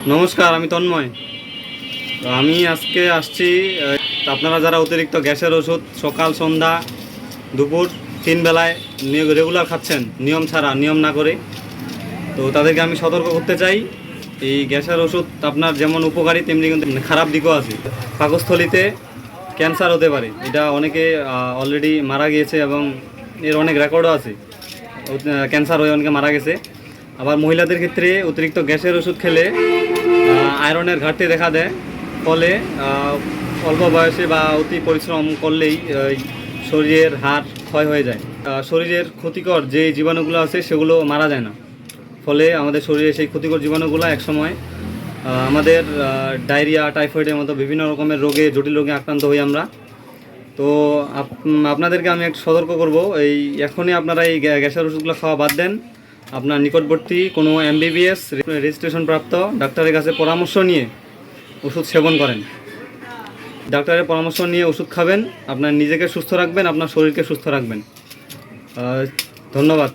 নমস্কার, আমি তন্ময়। তো আমি আজকে আসছি আপনারা যারা অতিরিক্ত গ্যাসের ওষুধ সকাল সন্ধ্যা দুপুর 3 বেলায় রেগুলার খাচ্ছেন নিয়ম না করে, তো তাদেরকে আমি সতর্ক করতে চাই। এই গ্যাসের ওষুধ আপনার যেমন উপকারী তেমনি কিন্তু খারাপ দিকও আছে। পাকস্থলীতে ক্যান্সার হতে পারে, এটা অনেকে অলরেডি মারা গিয়েছে এবং এর অনেক রেকর্ডও আছে। ক্যান্সার হয়ে অনেকে মারা গেছে। আবার মহিলাদের ক্ষেত্রে অতিরিক্ত গ্যাসের ওষুধ খেলে আয়রনের ঘাটতি দেখা দেয়। ফলে অল্প বয়সে বা অতি পরিশ্রম করলেই শরীরের হাড় ক্ষয় হয়ে যায়। শরীরের ক্ষতিকর যে জীবাণুগুলো আছে সেগুলো মারা যায় না। ফলে আমাদের শরীরে সেই ক্ষতিকর জীবাণুগুলো একসময় আমাদের ডায়রিয়া, টাইফয়েডের মতো বিভিন্ন রকমের রোগে, জটিল রোগে আক্রান্ত হই আমরা। তো আপনাদেরকে আমি একটু সতর্ক করব, এই এখনই আপনারা এই গ্যাসের ওষুধগুলো খাওয়া বাদ দেন। আপনার নিকটবর্তী কোনো MBBS রেজিস্ট্রেশন প্রাপ্ত ডাক্তারের কাছে পরামর্শ নিয়ে ওষুধ সেবন করেন। ডাক্তারের পরামর্শ নিয়ে ওষুধ খাবেন, আপনার নিজেকে সুস্থ রাখবেন, আপনার শরীরকে সুস্থ রাখবেন। ধন্যবাদ।